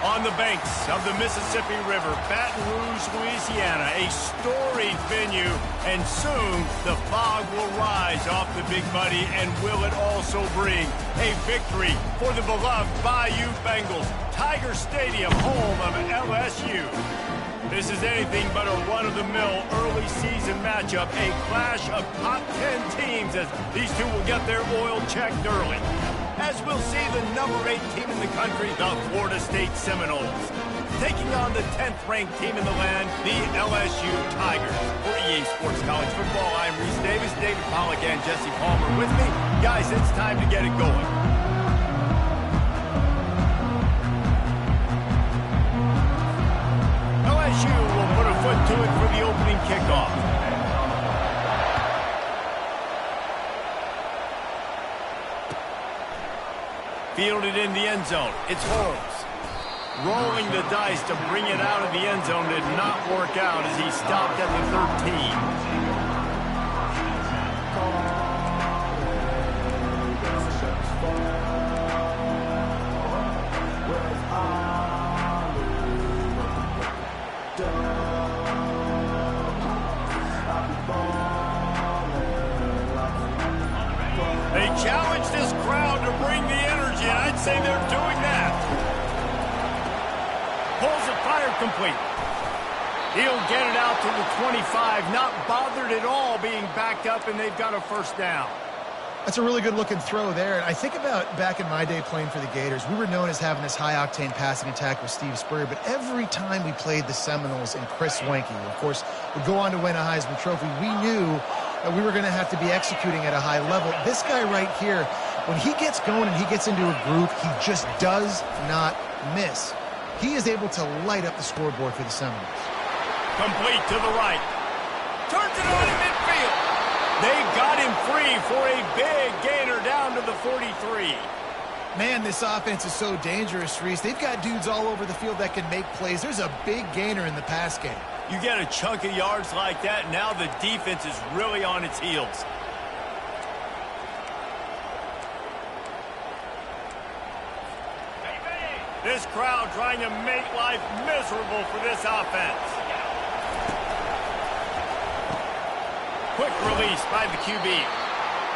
On the banks of the Mississippi River, Baton Rouge, Louisiana, a storied venue, and soon the fog will rise off the Big Muddy, and will it also bring a victory for the beloved Bayou Bengals, Tiger Stadium, home of LSU. This is anything but a run-of-the-mill early season matchup, a clash of top 10 teams as these two will get their oil checked early. As we'll see the number 8 team in the country, the Florida State Seminoles, taking on the 10th-ranked team in the land, the LSU Tigers. For EA Sports College Football, I'm Reese Davis, David Pollack, and Jesse Palmer with me. Guys, it's time to get it going. LSU will put a foot to it for the opening kickoff. Fielded in the end zone. It's Holmes. Rolling the dice to bring it out of the end zone did not work out as he stopped at the 13. They challenge this crowd to bring the energy, and I'd say they're doing that. Pulls it, fired complete. He'll get it out to the 25, not bothered at all being backed up, and they've got a first down. That's a really good-looking throw there. And I think about back in my day playing for the Gators, we were known as having this high-octane passing attack with Steve Spurrier, but every time we played the Seminoles and Chris Wenke, of course, would go on to win a Heisman Trophy, we knew that we were going to have to be executing at a high level. This guy right here, when he gets going and he gets into a groove, he just does not miss. He is able to light up the scoreboard for the Seminoles. Complete to the right. Turns it on in midfield. They got him free for a big gainer down to the 43. Man, this offense is so dangerous, Reese. They've got dudes all over the field that can make plays. There's a big gainer in the pass game. You get a chunk of yards like that, now the defense is really on its heels. This crowd trying to make life miserable for this offense. Quick release by the QB.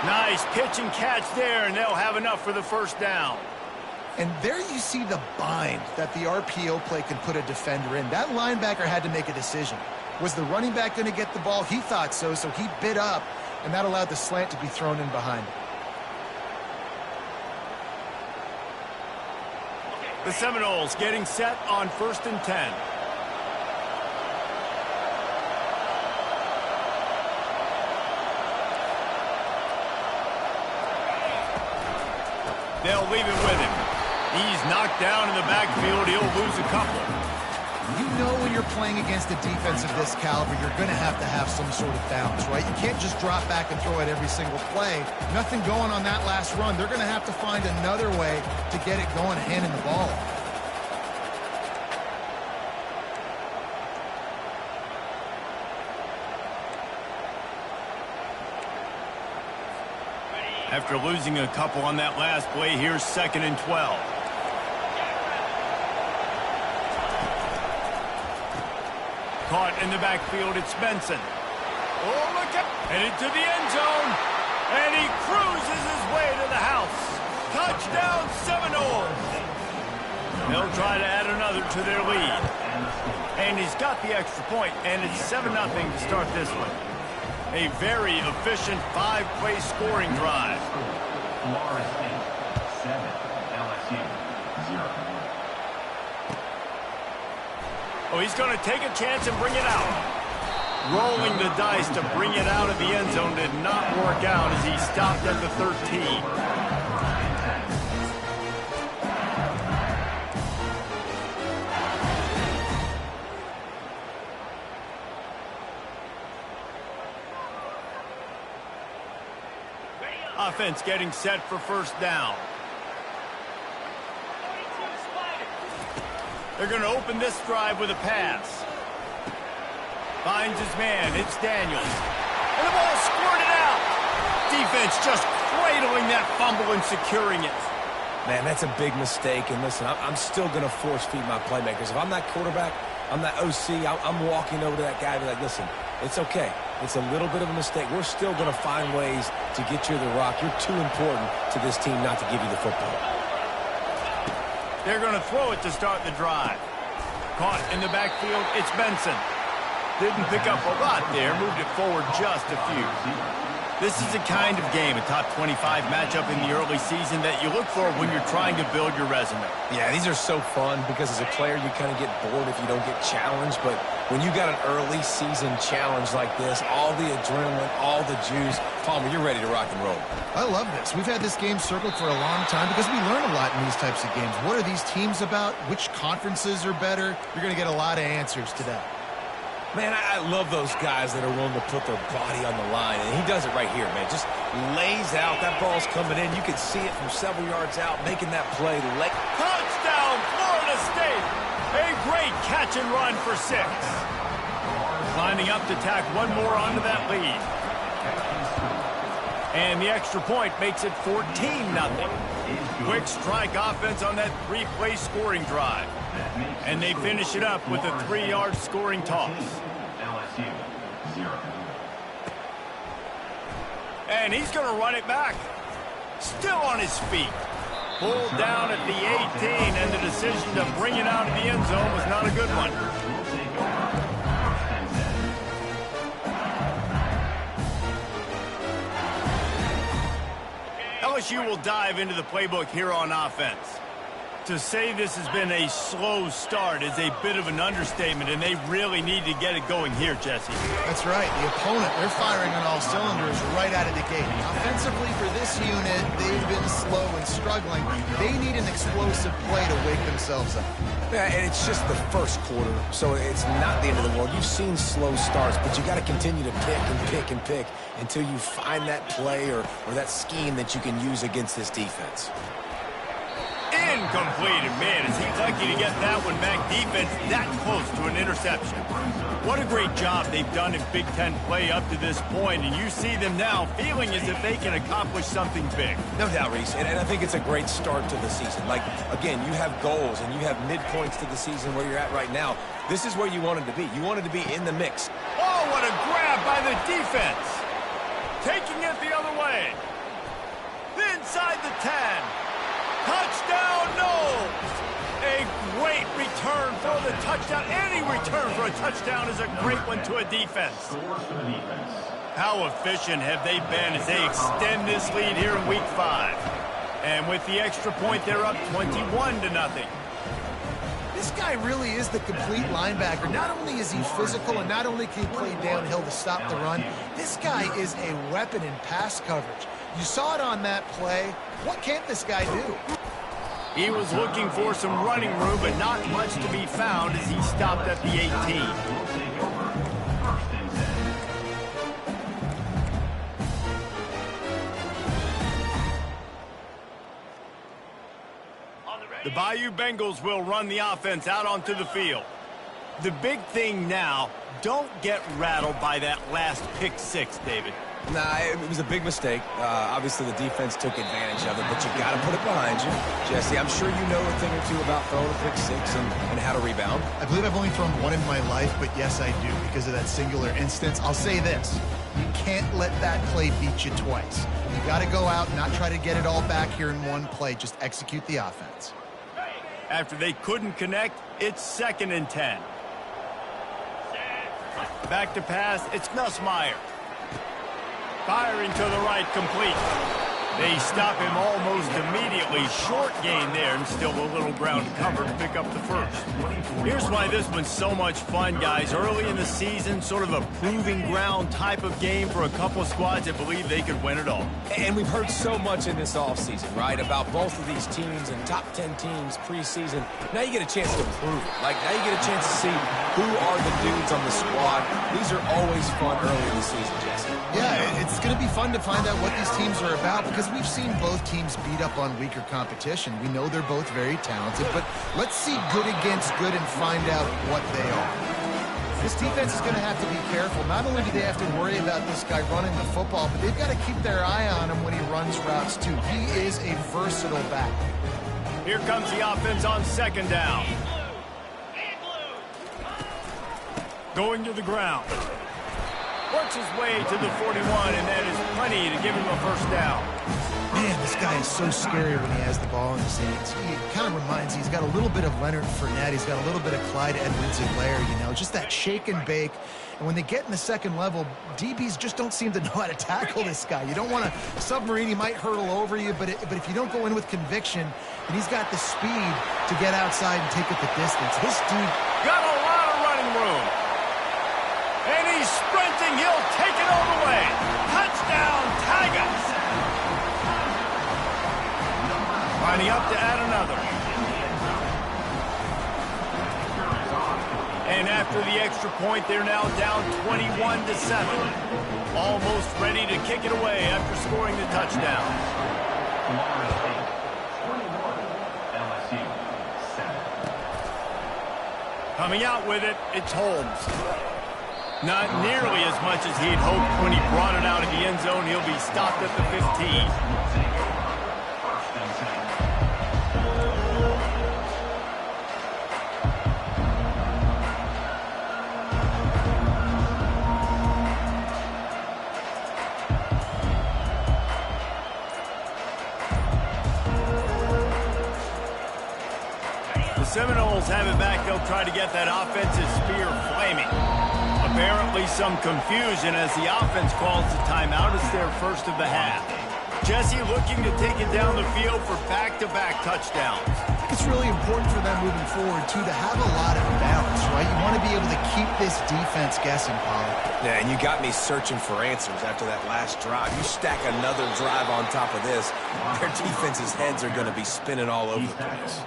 Nice pitch and catch there, and they'll have enough for the first down. And there you see the bind that the RPO play can put a defender in. That linebacker had to make a decision. Was the running back going to get the ball? He thought so, so he bit up, and that allowed the slant to be thrown in behind him. The Seminoles getting set on 1st and 10. They'll leave it with him. He's knocked down in the backfield. He'll lose a couple. You know when you're playing against a defense of this caliber, you're going to have some sort of balance, right? You can't just drop back and throw it every single play. Nothing going on that last run. They're going to have to find another way to get it going, handing the ball. After losing a couple on that last play, here's 2nd and 12. Caught in the backfield, it's Benson. Oh, look at headed to the end zone, and he cruises his way to the house. Touchdown, Seminoles. They'll try to add another to their lead. And he's got the extra point, and it's 7-0 to start this one. A very efficient 5-play scoring drive. Florida State 7, LSU 0. Oh, he's going to take a chance and bring it out. Rolling the dice to bring it out of the end zone did not work out as he stopped at the 13. Offense getting set for first down. They're going to open this drive with a pass. Finds his man. It's Daniels. And the ball squirted out. Defense just cradling that fumble and securing it. Man, that's a big mistake. And listen, I'm still going to force feed my playmakers. If I'm that quarterback, I'm that OC, I'm walking over to that guy and be like, listen, it's okay. It's a little bit of a mistake. We're still going to find ways to get you the rock. You're too important to this team not to give you the football. They're going to throw it to start the drive. Caught in the backfield, it's Benson. Didn't pick up a lot there, moved it forward just a few. This is a kind of game, a top 25 matchup in the early season that you look for when you're trying to build your resume. Yeah, these are so fun because as a player, you kind of get bored if you don't get challenged. But when you got an early season challenge like this, all the adrenaline, all the juice, Palmer, you're ready to rock and roll. I love this. We've had this game circled for a long time because we learn a lot in these types of games. What are these teams about? Which conferences are better? You're going to get a lot of answers to that. Man, I love those guys that are willing to put their body on the line, and he does it right here, man. Just lays out. That ball's coming in. You can see it from several yards out, making that play. Touchdown, Florida State! A great catch and run for 6. Lining up to tack one more onto that lead. And the extra point makes it 14-0. Quick strike offense on that 3-play scoring drive. And they finish it up with a 3-yard scoring toss. And he's going to run it back. Still on his feet. Pulled down at the 18, and the decision to bring it out of the end zone was not a good one. LSU will dive into the playbook here on offense. To say this has been a slow start is a bit of an understatement, and they really need to get it going here, Jesse. That's right. The opponent, they're firing on all cylinders right out of the gate. Offensively for this unit, they've been slow and struggling. They need an explosive play to wake themselves up. Yeah, and it's just the first quarter, so it's not the end of the world. You've seen slow starts, but you got to continue to pick and pick and pick until you find that play or that scheme that you can use against this defense. Incomplete, and man, is he lucky to get that one back. Defense that close to an interception. What a great job they've done in Big Ten play up to this point, and you see them now feeling as if they can accomplish something big. No doubt, Reese, and I think it's a great start to the season. Like, again, you have goals and you have midpoints to the season where you're at right now. This is where you wanted to be. You wanted to be in the mix. Oh, what a grab by the defense. Taking it the other way. Inside the 10. Touchdown, Knowles! A great return for the touchdown. Any return for a touchdown is a great one to a defense. How efficient have they been as they extend this lead here in Week 5? And with the extra point, they're up 21-0. This guy really is the complete linebacker. Not only is he physical and not only can he play downhill to stop the run, this guy is a weapon in pass coverage. You saw it on that play. What can't this guy do? He was looking for some running room, but not much to be found as he stopped at the 18. The Bayou Bengals will run the offense out onto the field. The big thing now, don't get rattled by that last pick 6, David. Nah, it was a big mistake. Obviously, the defense took advantage of it, but you got to put it behind you. Jesse, I'm sure you know a thing or two about throwing a pick 6 and how to rebound. I believe I've only thrown one in my life, but yes, I do because of that singular instance. I'll say this. You can't let that play beat you twice. You got to go out and not try to get it all back here in one play. Just execute the offense. After they couldn't connect, it's 2nd and 10. Back to pass, it's Nussmeier. Firing to the right, complete. They stop him almost immediately. Short gain there, and still a little ground to cover to pick up the first. Here's why this one's so much fun, guys. Early in the season, sort of a proving ground type of game for a couple of squads that believe they could win it all. And we've heard so much in this offseason, right, about both of these teams and top 10 teams preseason. Now you get a chance to prove it. Like, now you get a chance to see who are the dudes on the squad. These are always fun early in the season, Jesse. Yeah, it's going to be fun to find out what these teams are about because we've seen both teams beat up on weaker competition. We know they're both very talented, but let's see good against good and find out what they are. This defense is going to have to be careful. Not only do they have to worry about this guy running the football, but they've got to keep their eye on him when he runs routes too. He is a versatile back. Here comes the offense on second down. Going to the ground. Works his way to the 41, and that is plenty to give him a first down. Man, this guy is so scary when he has the ball in his hands. He kind of reminds me, he's got a little bit of Leonard Fournette. He's got a little bit of Clyde Edwards-Helaire, you know, just that shake and bake. And when they get in the second level, DBs just don't seem to know how to tackle this guy. You don't want to submarine. He might hurtle over you, but if you don't go in with conviction, and he's got the speed to get outside and take it the distance. This dude got a lot of running room. And he's sprinting. He'll take it all the way. Touchdown, Tigers. Lining up to add another. And after the extra point, they're now down 21-7. Almost ready to kick it away after scoring the touchdown. Coming out with it, it's Holmes. Not nearly as much as he'd hoped when he brought it out of the end zone. He'll be stopped at the 15. The Seminoles have it back. They'll try to get that offensive spear flaming. Apparently some confusion as the offense calls the timeout. It's their first of the half. Jesse looking to take it down the field for back-to-back touchdowns. I think it's really important for them moving forward, too, to have a lot of balance, right? You want to be able to keep this defense guessing, Pollard. Yeah, and you got me searching for answers after that last drive. You stack another drive on top of this, their defense's heads are going to be spinning all over the place.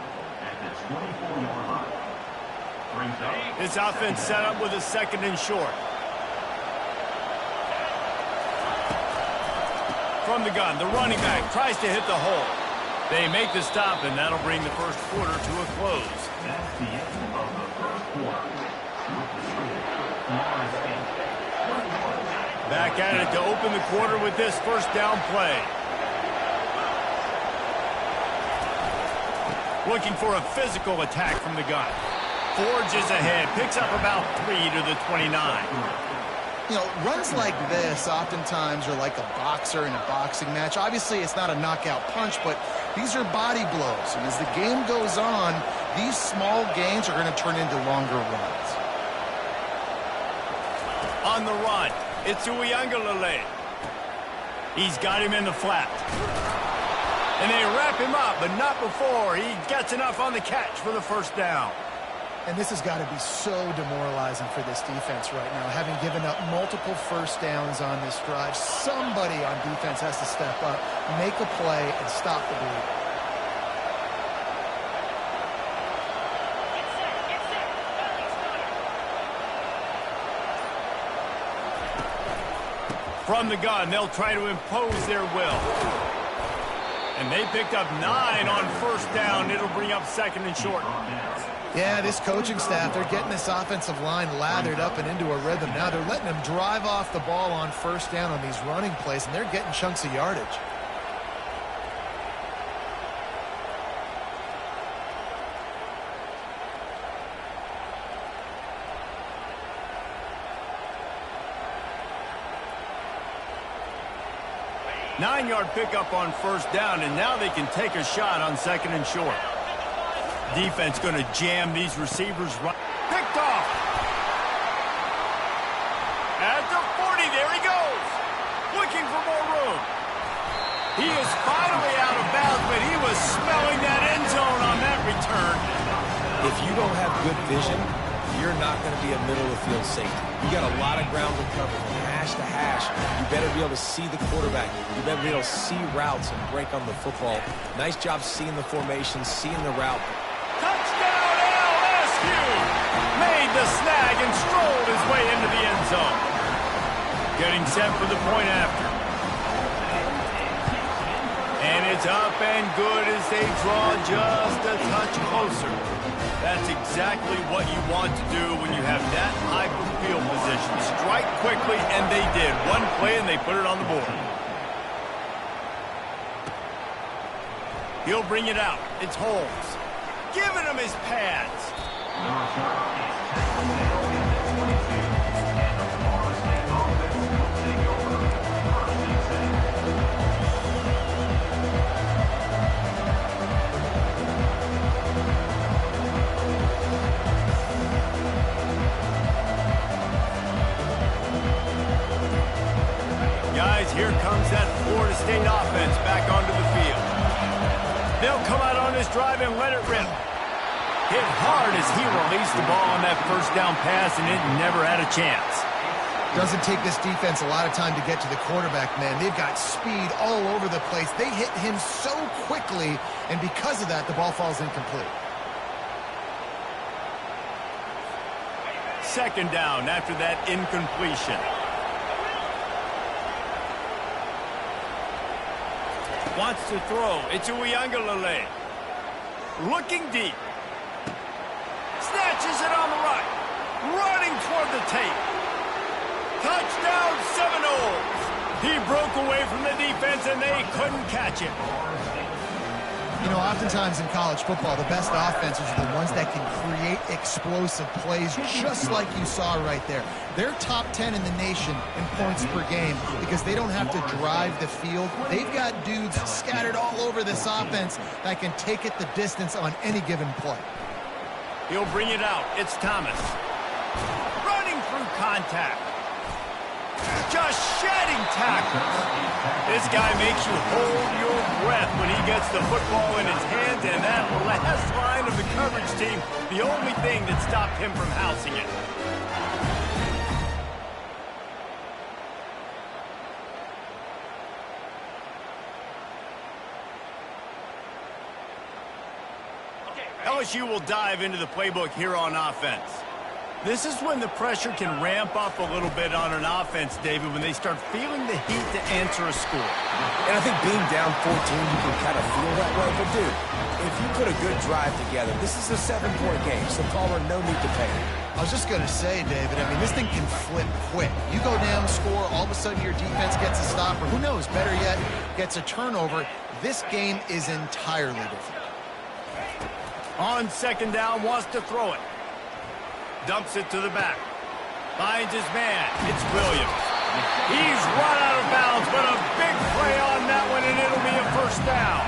This offense set up with a second and short. From the gun, the running back tries to hit the hole. They make the stop, and that'll bring the first quarter to a close. That's the end of the first quarter. Back at it to open the quarter with this first down play. Looking for a physical attack from the gun. Forges ahead, picks up about 3 to the 29. You know, runs like this oftentimes are like a boxer in a boxing match. Obviously, it's not a knockout punch, but these are body blows. And as the game goes on, these small gains are going to turn into longer runs. On the run, it's Uiagalelei. He's got him in the flat. And they wrap him up, but not before he gets enough on the catch for the first down. And this has got to be so demoralizing for this defense right now, having given up multiple first downs on this drive. Somebody on defense has to step up, make a play, and stop the bleed. From the gun, they'll try to impose their will. And they picked up 9 on first down. It'll bring up second and short. Yeah, this coaching staff, they're getting this offensive line lathered up and into a rhythm. Now they're letting them drive off the ball on first down on these running plays, and they're getting chunks of yardage. Nine-yard pickup on first down, and now they can take a shot on second and short. Defense going to jam these receivers right. Picked off. At the 40, there he goes. Looking for more room. He is finally out of bounds, but he was smelling that end zone on that return. If you don't have good vision, you're not going to be a middle-of-the-field safety. You got a lot of ground to cover from hash to hash. You better be able to see the quarterback. You better be able to see routes and break on the football. Nice job seeing the formation, seeing the route. Touchdown, LSU! Made the snag and strolled his way into the end zone. Getting set for the point after. And it's up and good as they draw just a touch closer. That's exactly what you want to do when you have that type of field position. Strike quickly, and they did. One play, and they put it on the board. He'll bring it out. It's Holmes. Giving him his pads. Number 4 is tackle male in the 22, and the Florida State offense will take over. First and 10. Guys, here comes that Florida State offense back onto the field. They'll come out on this drive and let it rip. Hit hard as he released the ball on that first down pass, and it never had a chance. Doesn't take this defense a lot of time to get to the quarterback, man. They've got speed all over the place. They hit him so quickly, and because of that, the ball falls incomplete. Second down after that incompletion. Wants to throw. It's Uiagalelei. Looking deep. Snatches it on the right. Running toward the tape. Touchdown Seminoles. He broke away from the defense and they couldn't catch him. You know, oftentimes in college football, the best offenses are the ones that can create explosive plays, just like you saw right there. They're top 10 in the nation in points per game because they don't have to drive the field. They've got dudes scattered all over this offense that can take it the distance on any given play. He'll bring it out. It's Thomas. Running through contact. Just shedding tackles. This guy makes you hold your breath when he gets the football in his hands, and that last line of the coverage team, the only thing that stopped him from housing it. LSU will dive into the playbook here on offense. This is when the pressure can ramp up a little bit on an offense, David, when they start feeling the heat to answer a score. And I think being down 14, you can kind of feel that way. But, dude, if you put a good drive together, this is a 7-point game, so Palmer, no need to panic. I was just going to say, David, I mean, this thing can flip quick. You go down, score, all of a sudden your defense gets a stop, or who knows, better yet, gets a turnover. This game is entirely different. On second down, wants to throw it. Dumps it to the back. Finds his man. It's Williams. He's run out of bounds, but a big play on that one, and it'll be a first down.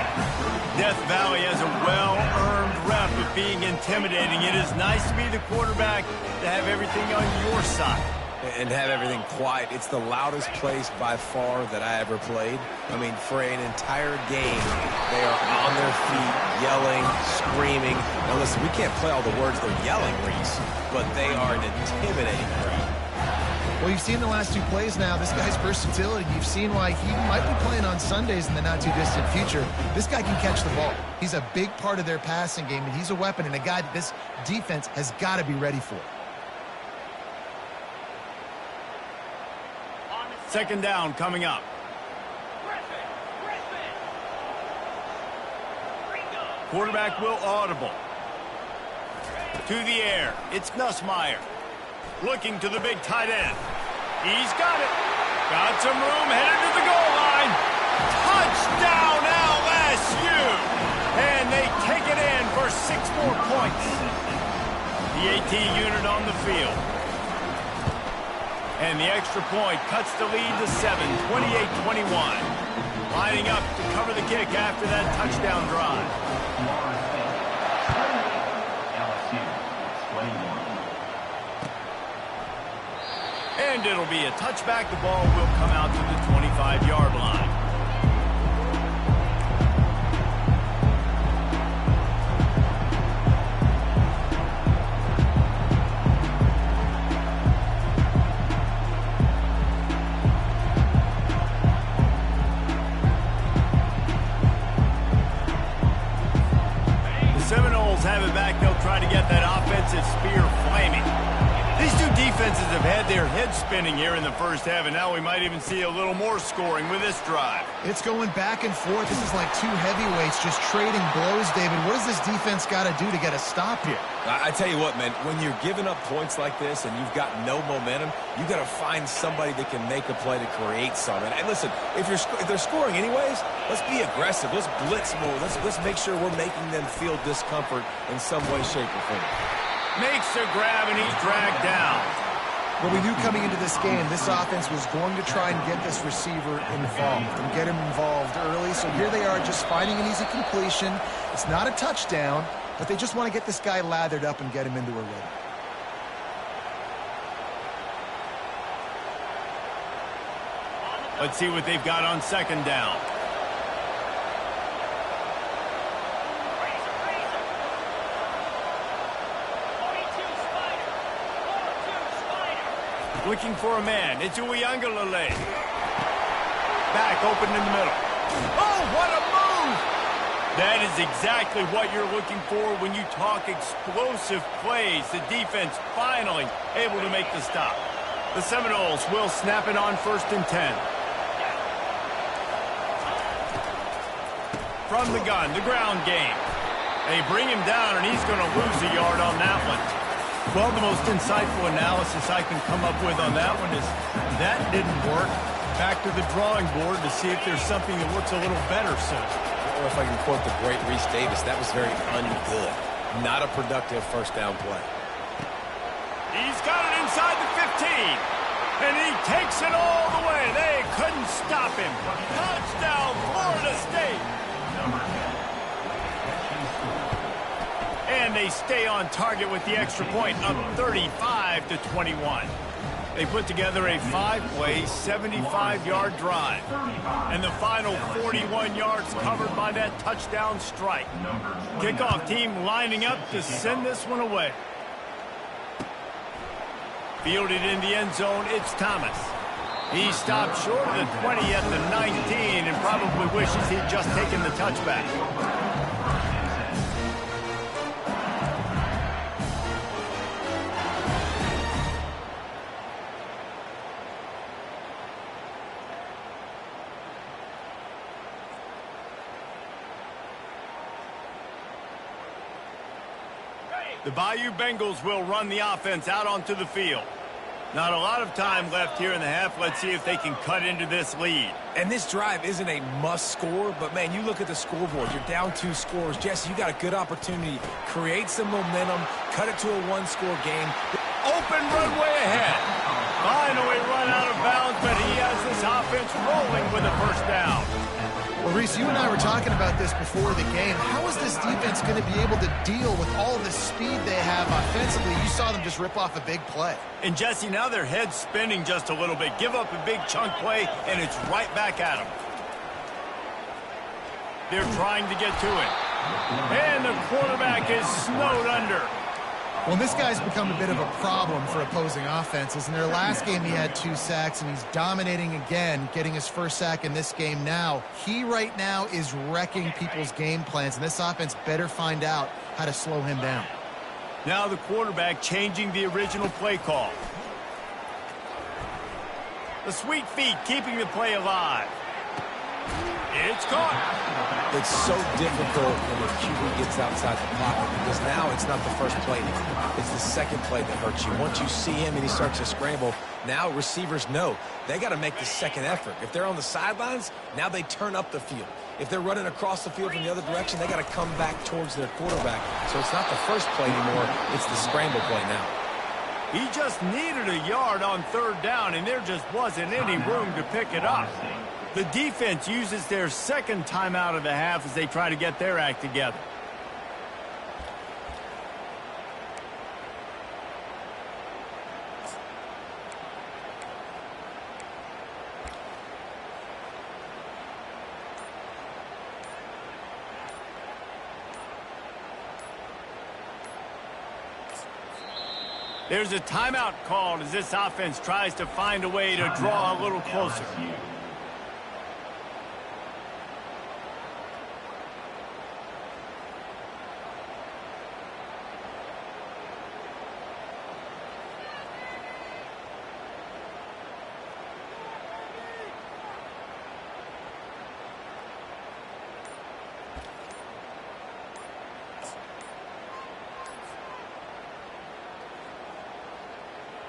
Death Valley has a well-earned rep of being intimidating. It is nice to be the quarterback to have everything on your side. And have everything quiet. It's the loudest place by far that I ever played. I mean, for an entire game, they are on their feet, yelling, screaming. Now, listen, we can't play all the words they're yelling, Reese, but they are an intimidating crowd. Well, you've seen the last two plays now. This guy's versatility. You've seen why he might be playing on Sundays in the not-too-distant future. This guy can catch the ball. He's a big part of their passing game, and he's a weapon and a guy that this defense has got to be ready for. Second down coming up. Quarterback will audible. To the air. It's Nussmeier. Looking to the big tight end. He's got it. Got some room. Headed to the goal line. Touchdown LSU. And they take it in for 6 more points. The AT unit on the field. And the extra point cuts the lead to 7, 28-21. Lining up to cover the kick after that touchdown drive. LSU, 21. And it'll be a touchback. The ball will come out to the 25-yard line. Seminoles have it back. They'll try to get that offensive spear flaming. These two defenses defenses have had their heads spinning here in the first half, and now we might even see a little more scoring with this drive. It's going back and forth. This is like two heavyweights just trading blows, David. What does this defense got to do to get a stop here? I tell you what, man, when you're giving up points like this and you've got no momentum, you got to find somebody that can make a play to create something. And listen, if they're scoring anyways, let's be aggressive. Let's blitz more. Let's make sure we're making them feel discomfort in some way, shape, or form. Makes a grab, and he's dragged down. Well, we knew coming into this game, this offense was going to try and get this receiver involved and get him involved early. So here they are just finding an easy completion. It's not a touchdown, but they just want to get this guy lathered up and get him into a rhythm. Let's see what they've got on second down. Looking for a man. It's Uyangalele. Back open in the middle. Oh, what a move! That is exactly what you're looking for when you talk explosive plays. The defense finally able to make the stop. The Seminoles will snap it on 1st and 10. From the gun, the ground game. They bring him down, and he's going to lose a yard on that one. Well, the most insightful analysis I can come up with on that one is that didn't work. Back to the drawing board to see if there's something that looks a little better soon. Or if I can quote the great Reese Davis, that was very ungood. Not a productive first down play. He's got it inside the 15. And he takes it all the way. They couldn't stop him. Touchdown, Florida State. And they stay on target with the extra point, up 35-21. They put together a 5-play, 75-yard drive. And the final 41 yards covered by that touchdown strike. Kickoff team lining up to send this one away. Fielded in the end zone, it's Thomas. He stopped short of the 20 at the 19 and probably wishes he'd just taken the touchback. The Bayou Bengals will run the offense out onto the field. Not a lot of time left here in the half. Let's see if they can cut into this lead. And this drive isn't a must score, but man, you look at the scoreboard. You're down 2 scores. Jesse, you got a good opportunity. Create some momentum. Cut it to a 1-score game. Open runway ahead. Finally run out of bounds, but he has this offense rolling with a first down. Well, Reese, you and I were talking about this before the game. How is this defense going to be able to deal with all the speed they have offensively? You saw them just rip off a big play. And, Jesse, now their head's spinning just a little bit. Give up a big chunk play, and it's right back at them. They're trying to get to it. And the quarterback is snowed under. Well, this guy's become a bit of a problem for opposing offenses. In their last game, he had 2 sacks, and he's dominating again, getting his first sack in this game now. He right now is wrecking people's game plans, and this offense better find out how to slow him down. Now the quarterback changing the original play call. The sweet feet keeping the play alive. It's caught. It's so difficult when the QB gets outside the pocket because now it's not the first play anymore. It's the second play that hurts you. Once you see him and he starts to scramble, now receivers know they got to make the second effort. If they're on the sidelines, now they turn up the field. If they're running across the field from the other direction, they got to come back towards their quarterback. So it's not the first play anymore. It's the scramble play now. He just needed a yard on 3rd down, and there just wasn't any room to pick it up. The defense uses their second timeout of the half as they try to get their act together. There's a timeout called as this offense tries to find a way to draw a little closer.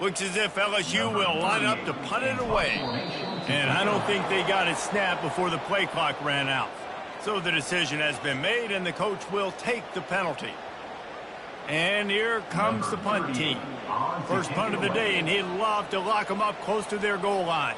Looks as if LSU will line up to punt it away. And I don't think they got it snapped before the play clock ran out. So the decision has been made, and the coach will take the penalty. And here comes the punt team. First punt of the day, and he'd love to lock them up close to their goal line.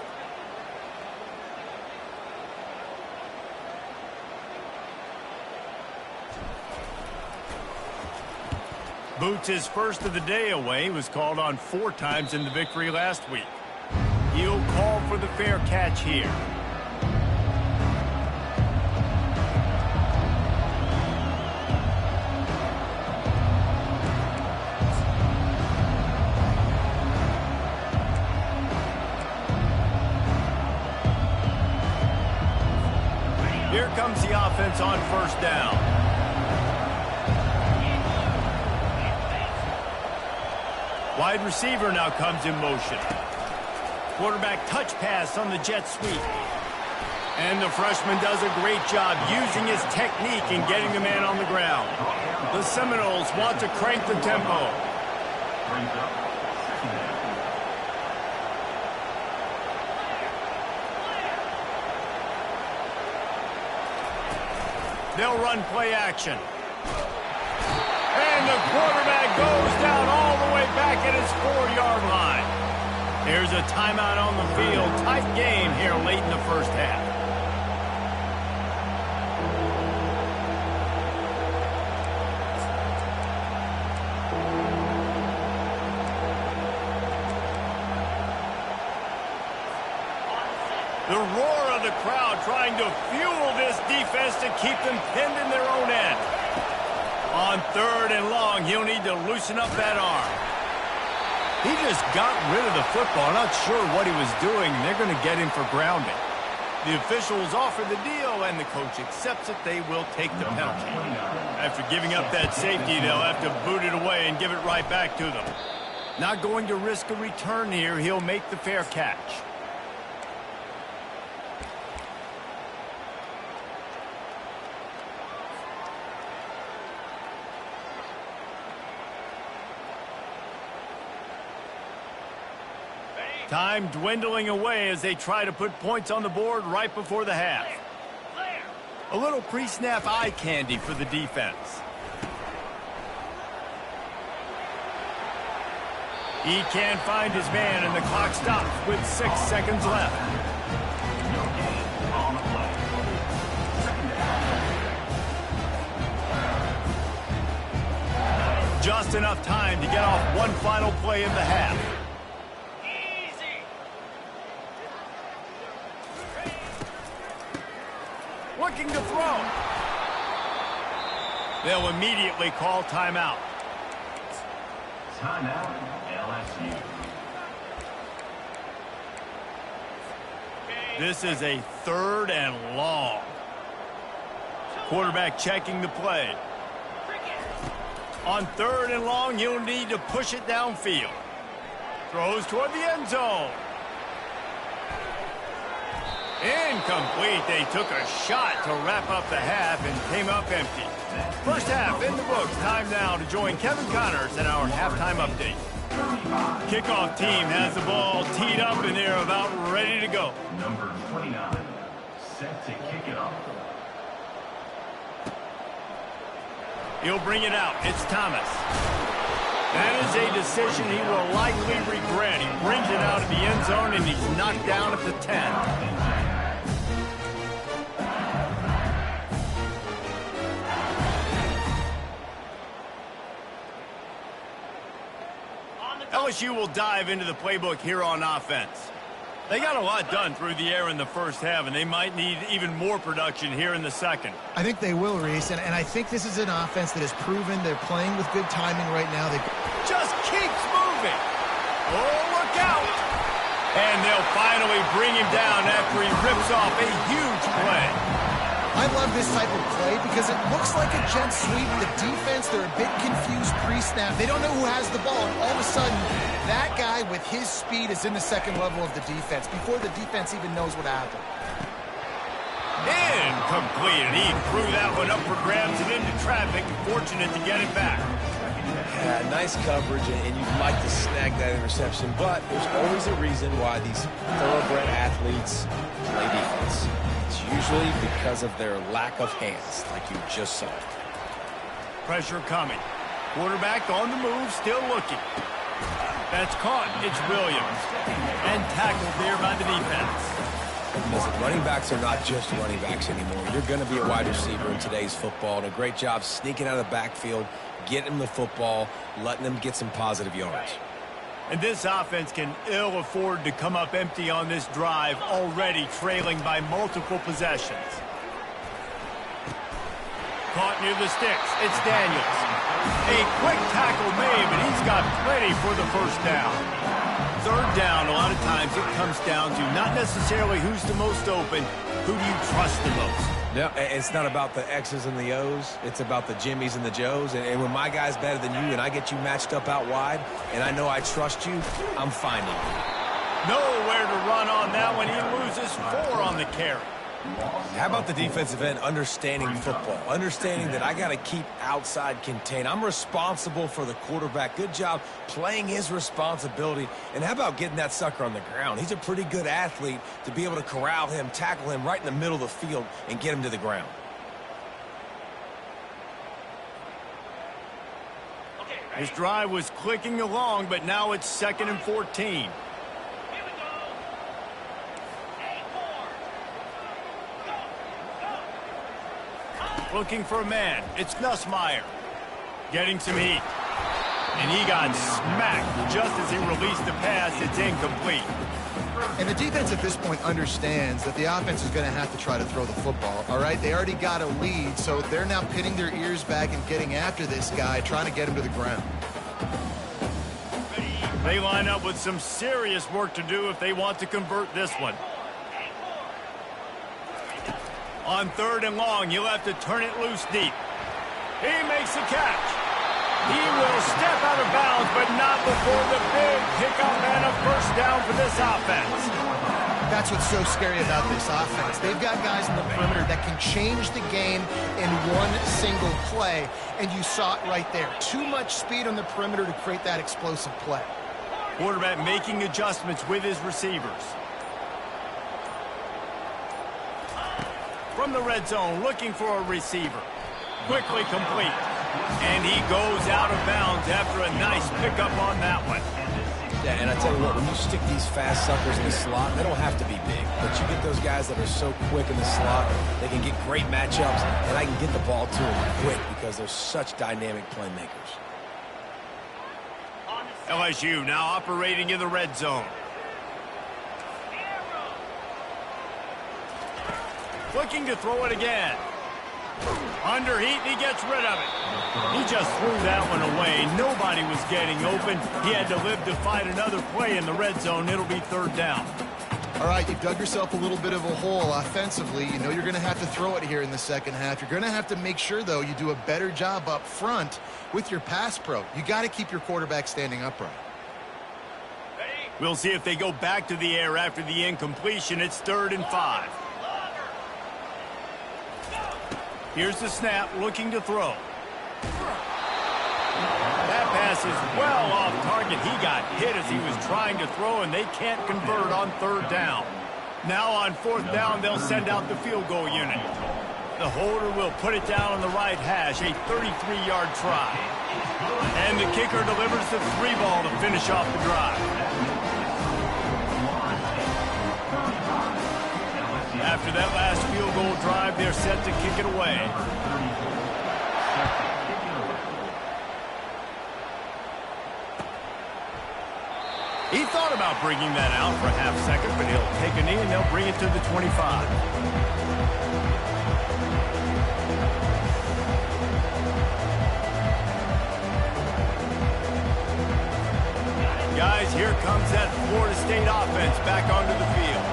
Boots' first of the day away was called on 4 times in the victory last week. He'll call for the fair catch here. Here comes the offense on first down. Wide receiver now comes in motion. Quarterback touch pass on the jet sweep. And the freshman does a great job using his technique and getting the man on the ground. The Seminoles want to crank the tempo. They'll run play action. And the quarterback goes down all the way back at his 4-yard line. Here's a timeout on the field. Tight game here late in the first half. The roar of the crowd trying to fuel this defense to keep them pinned in their own end. On 3rd and long, he'll need to loosen up that arm. He just got rid of the football. Not sure what he was doing. They're going to get him for grounding. The officials offer the deal, and the coach accepts it. They will take the penalty. After giving up that safety, they'll have to boot it away and give it right back to them. Not going to risk a return here. He'll make the fair catch. Time dwindling away as they try to put points on the board right before the half. A little pre-snap eye candy for the defense. He can't find his man, and the clock stops with 6 seconds left. Just enough time to get off one final play of the half. Looking to throw. They'll immediately call timeout. Timeout, LSU. This is a 3rd and long. Quarterback checking the play. On 3rd and long, he'll need to push it downfield. Throws toward the end zone. Incomplete. They took a shot to wrap up the half and came up empty. First half in the books. Time now to join Kevin Connors in our halftime update. Kickoff team has the ball teed up and they're about ready to go. Number 29, set to kick it off. He'll bring it out. It's Thomas. That is a decision he will likely regret. He brings it out of the end zone and he's knocked down at the 10. LSU will dive into the playbook here on offense. They got a lot done through the air in the first half, and they might need even more production here in the second. I think they will, Reese, and I think this is an offense that has proven they're playing with good timing right now. They just keeps moving. Oh, look out. And they'll finally bring him down after he rips off a huge play. I love this type of play because it looks like a jet sweep. The defense, they're a bit confused pre-snap. They don't know who has the ball, and all of a sudden, that guy with his speed is in the second level of the defense before the defense even knows what happened. Incomplete, and he threw that one up for grabs and into traffic, and fortunate to get it back. Nice coverage, and you'd like to snag that interception, but there's always a reason why these thoroughbred athletes play defense. It's usually because of their lack of hands, like you just saw. Pressure coming. Quarterback on the move, still looking. That's caught. It's Williams. And tackled there by the defense. Listen, running backs are not just running backs anymore. You're going to be a wide receiver in today's football, and a great job sneaking out of the backfield, getting them the football, letting them get some positive yards. And this offense can ill afford to come up empty on this drive, already trailing by multiple possessions. Caught near the sticks. It's Daniels. A quick tackle made, but he's got plenty for the first down. Third down, a lot of times it comes down to not necessarily who's the most open, who do you trust the most? No, it's not about the X's and the O's. It's about the Jimmies and the Joes. And when my guy's better than you and I get you matched up out wide and I know I trust you, I'm finding you. Nowhere to run on that one. He loses 4 on the carry. How about the defensive end understanding football, understanding that I got to keep outside contained. I'm responsible for the quarterback. Good job playing his responsibility. And how about getting that sucker on the ground? He's a pretty good athlete to be able to corral him, tackle him right in the middle of the field and get him to the ground. His drive was clicking along, but now it's 2nd and 14. Looking for a man. It's Nussmeier. Getting some heat. And he got smacked just as he released the pass. It's incomplete. And the defense at this point understands that the offense is going to have to try to throw the football, all right? They already got a lead, so they're now pinning their ears back and getting after this guy, trying to get him to the ground. They line up with some serious work to do if they want to convert this one. On 3rd and long, you'll have to turn it loose deep. He makes the catch. He will step out of bounds, but not before the big pickup and a first down for this offense. That's what's so scary about this offense. They've got guys in the perimeter that can change the game in one single play, and you saw it right there. Too much speed on the perimeter to create that explosive play. Quarterback making adjustments with his receivers. From the red zone, looking for a receiver. Quickly complete. And he goes out of bounds after a nice pickup on that one. Yeah, and I tell you what, when you stick these fast suckers in the slot, they don't have to be big. But you get those guys that are so quick in the slot, they can get great matchups, and I can get the ball to them quick because they're such dynamic playmakers. LSU now operating in the red zone. Looking to throw it again. Under heat, he gets rid of it. He just threw that one away. Nobody was getting open. He had to live to fight another play in the red zone. It'll be 3rd down. All right, you dug yourself a little bit of a hole offensively. You know you're going to have to throw it here in the second half. You're going to have to make sure, though, you do a better job up front with your pass pro. You got to keep your quarterback standing upright. We'll see if they go back to the air after the incompletion. It's 3rd and 5. Here's the snap, looking to throw. That pass is well off target. He got hit as he was trying to throw, and they can't convert on 3rd down. Now on 4th down, they'll send out the field goal unit. The holder will put it down on the right hash, a 33-yard try. And the kicker delivers the 3 ball to finish off the drive. After that last field goal drive, they're set to kick it away. He thought about bringing that out for a half second, but he'll take a knee and they'll bring it to the 25. Guys, here comes that Florida State offense back onto the field.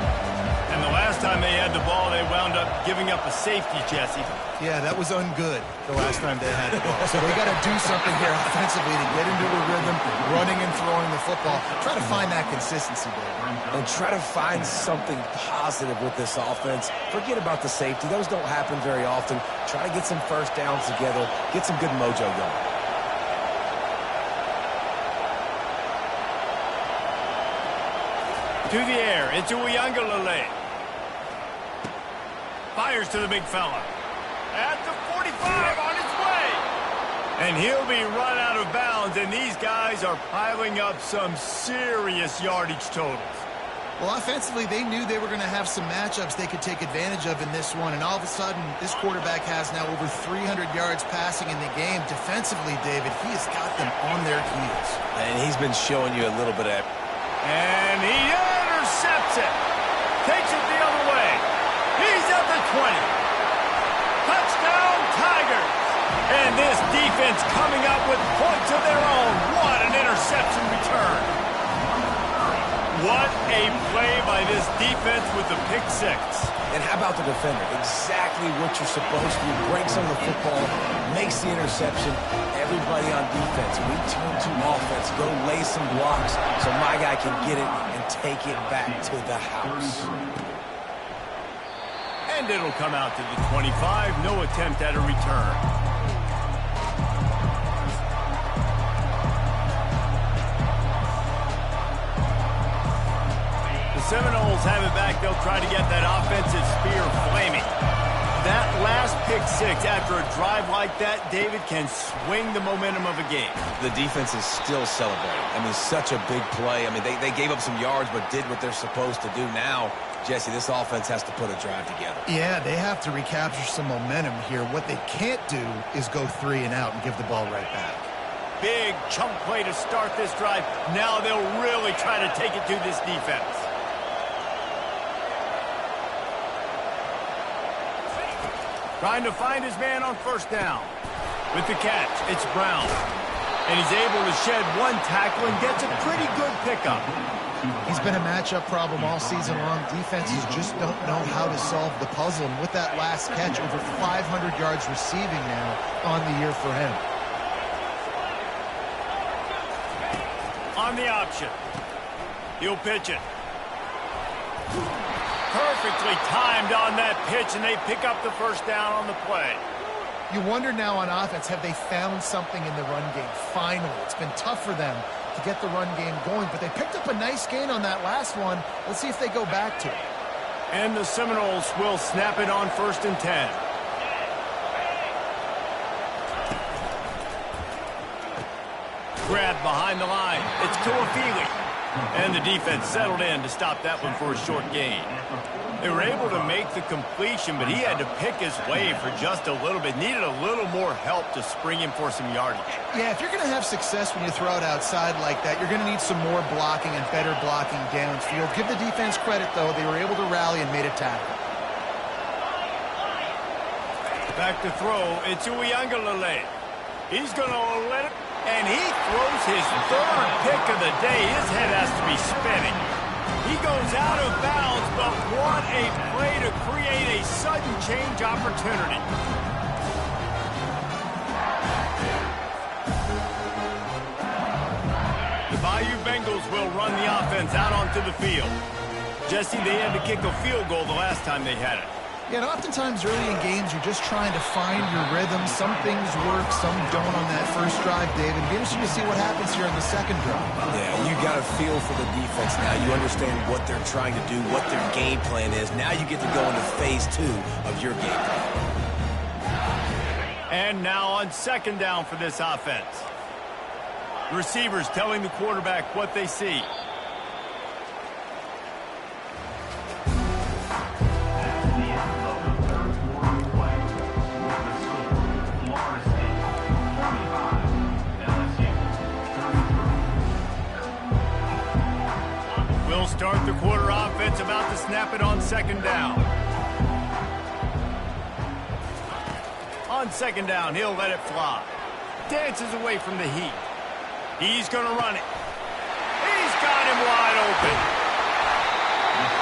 And the last time they had the ball, they wound up giving up a safety, Jesse. Yeah, that was ungood the last time they had the ball. So they got to do something here offensively to get into a rhythm, running and throwing the football. Try to find that consistency there. And try to find something positive with this offense. Forget about the safety. Those don't happen very often. Try to get some first downs together. Get some good mojo going. To the air, it's Uiagalelei. Fires to the big fella. At the 45, on its way. And he'll be run out of bounds, and these guys are piling up some serious yardage totals. Well, offensively, they knew they were going to have some matchups they could take advantage of in this one, and all of a sudden, this quarterback has now over 300 yards passing in the game. Defensively, David, he has got them on their heels. And he's been showing you a little bit of... And he intercepts it. Takes it the other way. He's at the 20. Touchdown, Tigers. And this defense coming up with points of their own. What an interception return. What a play by this defense with the pick six. And how about the defender? Exactly what you're supposed to do. Breaks on the football, makes the interception. Everybody on defense, we turn to offense. Go lay some blocks so my guy can get it and take it back to the house. And it'll come out to the 25. No attempt at a return. Seminoles have it back. They'll try to get that offensive spear flaming. That last pick six after a drive like that, David, can swing the momentum of a game. The defense is still celebrating. I mean, such a big play. I mean, they gave up some yards but did what they're supposed to do. Now, Jesse, this offense has to put a drive together. Yeah, they have to recapture some momentum here. What they can't do is go 3 and out and give the ball right back. Big chunk play to start this drive. Now they'll really try to take it to this defense. Trying to find his man on first down. With the catch, it's Brown. And he's able to shed one tackle and gets a pretty good pickup. He's been a matchup problem all season long. Defenses just don't know how to solve the puzzle. And with that last catch, over 500 yards receiving now on the year for him. On the option. He'll pitch it. Perfectly timed on that pitch, and they pick up the first down on the play. You wonder now on offense, have they found something in the run game? Finally, it's been tough for them to get the run game going, but they picked up a nice gain on that last one. Let's see if they go back to it. And the Seminoles will snap it on 1st and 10. Grabbed behind the line. It's Tuafili. And the defense settled in to stop that one for a short gain. They were able to make the completion, but he had to pick his way for just a little bit. Needed a little more help to spring him for some yardage. Yeah, if you're going to have success when you throw it outside like that, you're going to need some more blocking and better blocking downfield. Give the defense credit, though. They were able to rally and made a tackle. Back to throw. It's Uiagalelei. He's going to let it. And he throws his 3rd pick of the day. His head has to be spinning. He goes out of bounds, but what a play to create a sudden change opportunity. The Bayou Bengals will run the offense out onto the field. Jesse, they had to kick a field goal the last time they had it. Yeah, and oftentimes early in games, you're just trying to find your rhythm. Some things work, some don't on that first drive, David. It'll be interesting to see what happens here on the second drive. Yeah, you got a feel for the defense now. You understand what they're trying to do, what their game plan is. Now you get to go into phase 2 of your game plan. And now on 2nd down for this offense. The receivers telling the quarterback what they see. Start the quarter offense, about to snap it on 2nd down. On 2nd down, he'll let it fly. Dances away from the heat. He's going to run it. He's got him wide open.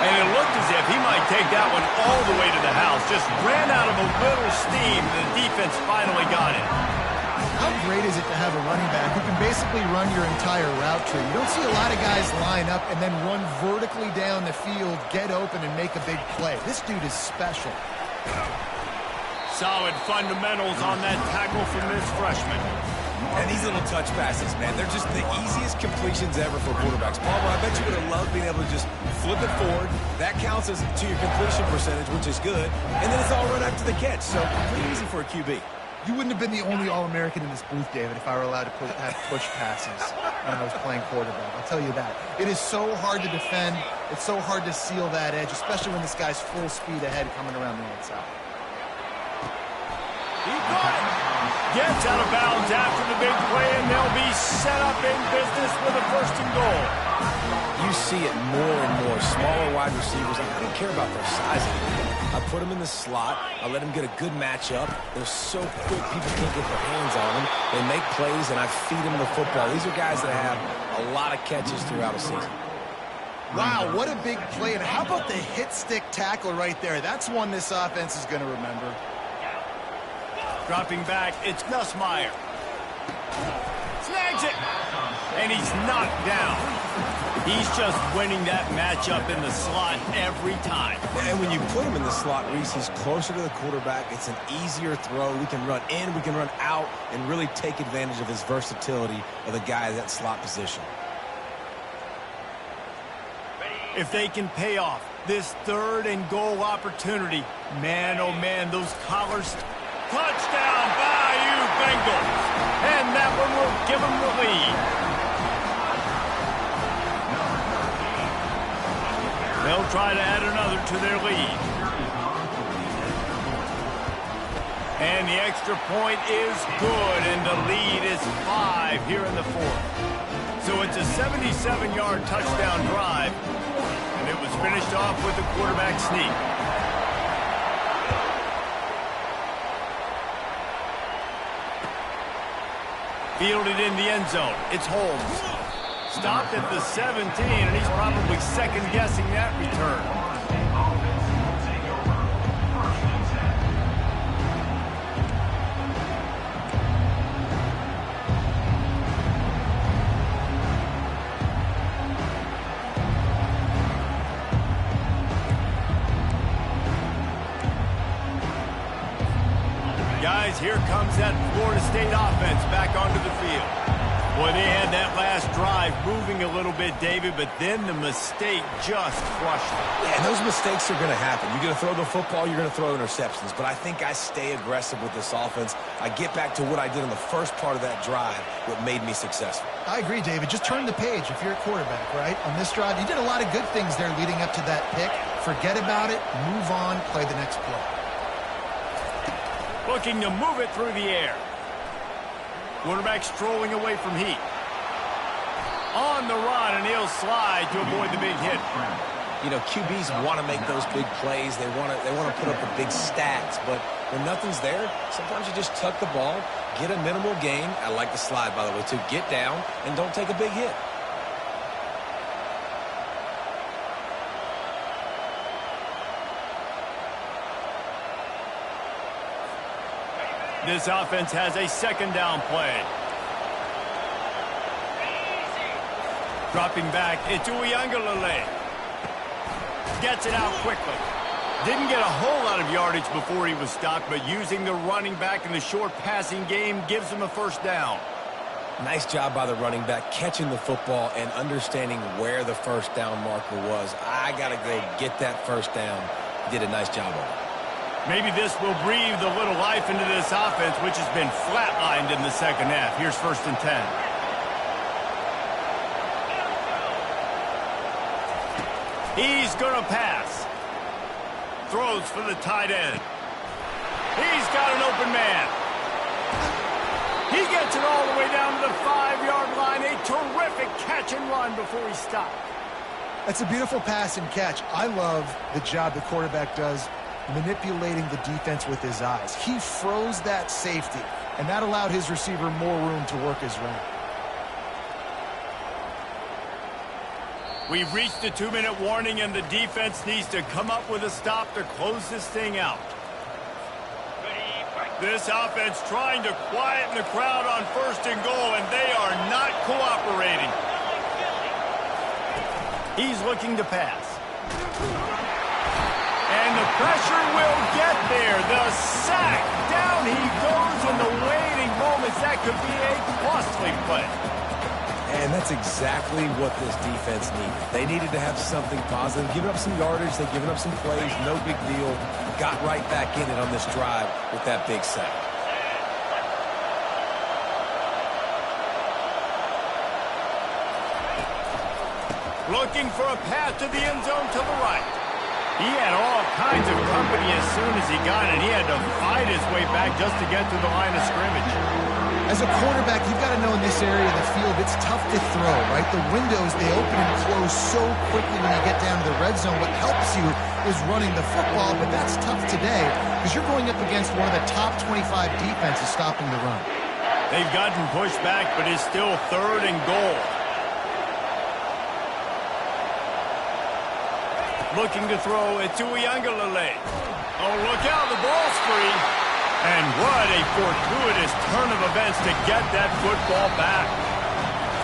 And it looked as if he might take that one all the way to the house. Just ran out of a little steam. The defense finally got it. How great is it to have a running back who can basically run your entire route tree? You don't see a lot of guys line up and then run vertically down the field, get open, and make a big play. This dude is special. Solid fundamentals on that tackle from this freshman. And these little touch passes, man, they're just the easiest completions ever for quarterbacks. Palmer, I bet you would have loved being able to just flip it forward. That counts as to your completion percentage, which is good. And then it's all run after the catch, so pretty easy for a QB. You wouldn't have been the only All-American in this booth, David, if I were allowed to have push passes when I was playing quarterback. I'll tell you that. It is so hard to defend. It's so hard to seal that edge, especially when this guy's full speed ahead coming around the outside. He caught it. Gets out of bounds after the big play, and they'll be set up in business with a 1st and goal. You see it more and more. Smaller wide receivers, I don't care about their size anymore. I put them in the slot. I let them get a good matchup. They're so quick, people can't get their hands on them. They make plays, and I feed them the football. These are guys that have a lot of catches throughout a season. Wow, what a big play. And how about the hit-stick tackle right there? That's one this offense is going to remember. Dropping back, it's Nussmeier. Snags it. And he's knocked down. He's just winning that matchup in the slot every time. And when you put him in the slot, Reese, he's closer to the quarterback. It's an easier throw. We can run in, we can run out, and really take advantage of his versatility of the guy at that slot position. If they can pay off this 3rd and goal opportunity, man, oh man, those collars. Touchdown, Bayou Bengals. And that one will give them the lead. They'll try to add another to their lead. And the extra point is good, and the lead is 5 here in the 4th. So it's a 77-yard touchdown drive, and it was finished off with a quarterback sneak. Fielded in the end zone. It's Holmes. Stopped at the 17, and he's probably second-guessing that return. Guys, here comes that Florida State offense back onto the field. Boy, they had that last drive moving a little bit, David, but then the mistake just crushed them. Yeah, and those mistakes are going to happen. You're going to throw the football, you're going to throw interceptions. But I think I stay aggressive with this offense. I get back to what I did in the first part of that drive, what made me successful. I agree, David. Just turn the page if you're a quarterback, right? On this drive, you did a lot of good things there leading up to that pick. Forget about it, move on, play the next play. Looking to move it through the air. Quarterback strolling away from heat. On the run, and he'll slide to avoid the big hit. You know, QBs want to make those big plays. They want to put up the big stats. But when nothing's there, sometimes you just tuck the ball, get a minimal gain. I like the slide, by the way, to get down and don't take a big hit. This offense has a 2nd down play. Dropping back, it's Uiagalelei. Gets it out quickly. Didn't get a whole lot of yardage before he was stopped, but using the running back in the short passing game gives him a 1st down. Nice job by the running back, catching the football and understanding where the 1st down marker was. I got to go get that 1st down. He did a nice job of it. Maybe this will breathe a little life into this offense, which has been flatlined in the 2nd half. Here's 1st and 10. He's going to pass. Throws for the tight end. He's got an open man. He gets it all the way down to the 5-yard line. A terrific catch and run before he stopped. That's a beautiful pass and catch. I love the job the quarterback does manipulating the defense with his eyes. He froze that safety, and that allowed his receiver more room to work his route. We've reached the 2-minute warning, and the defense needs to come up with a stop to close this thing out. This offense trying to quieten the crowd on 1st and goal, and they are not cooperating. He's looking to pass. And the pressure will get there. The sack. Down he goes in the waiting moments. That could be a costly play. And that's exactly what this defense needed. They needed to have something positive. Giving up some yardage, they've given up some plays, no big deal. Got right back in it on this drive with that big sack. Looking for a path to the end zone to the right. He had all kinds of company as soon as he got it. He had to fight his way back just to get to the line of scrimmage. As a quarterback, you've got to know in this area of the field, it's tough to throw, right? The windows, they open and close so quickly when you get down to the red zone. What helps you is running the football, but that's tough today because you're going up against one of the top 25 defenses stopping the run. They've gotten pushed back, but it's still 3rd and goal. Looking to throw it to Uiagalelei. Oh, look out, the ball's free. And what a fortuitous turn of events to get that football back.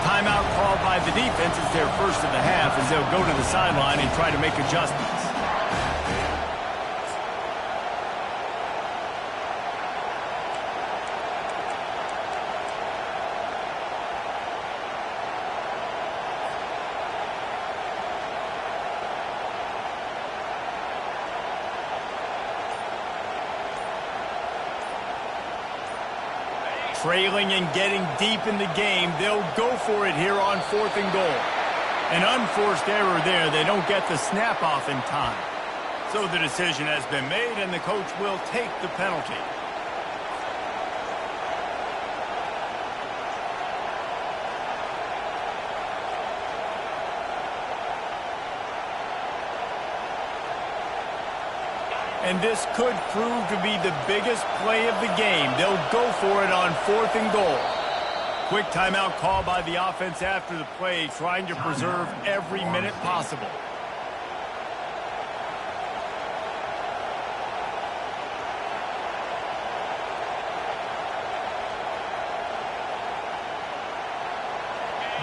Timeout called by the defense is their first of the half as they'll go to the sideline and try to make adjustments. Trailing and getting deep in the game, they'll go for it here on 4th and goal. An unforced error there. They don't get the snap off in time. So the decision has been made, and the coach will take the penalty. And this could prove to be the biggest play of the game. They'll go for it on 4th and goal. Quick timeout call by the offense after the play, trying to preserve every minute possible.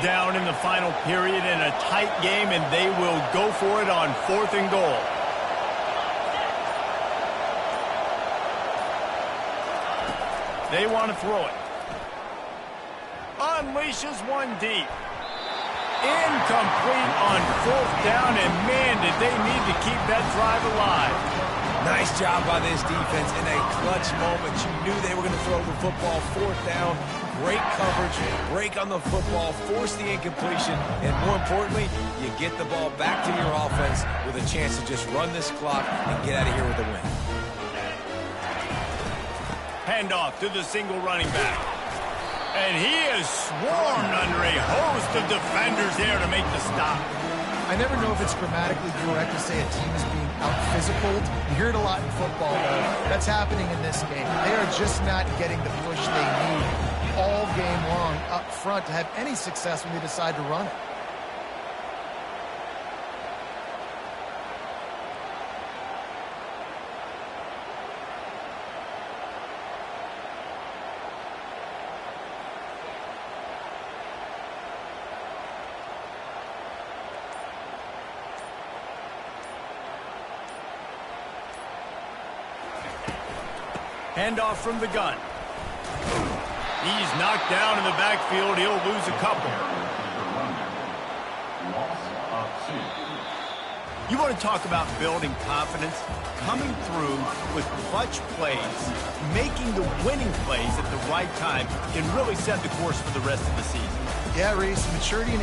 Down in the final period in a tight game, and they will go for it on 4th and goal. They want to throw it. Unleashes one deep. Incomplete on 4th down, and man, did they need to keep that drive alive. Nice job by this defense in a clutch moment. You knew they were going to throw the football. 4th down, great coverage, break on the football, force the incompletion, and more importantly, you get the ball back to your offense with a chance to just run this clock and get out of here with a win. Handoff to the single running back. And he is swarmed under a host of defenders there to make the stop. I never know if it's grammatically correct to say a team is being out-physicaled. You hear it a lot in football, though. That's happening in this game. They are just not getting the push they need all game long up front to have any success when they decide to run it. Handoff from the gun. He's knocked down in the backfield. He'll lose a couple. You want to talk about building confidence? Coming through with clutch plays, making the winning plays at the right time can really set the course for the rest of the season. Yeah, Reese, maturity and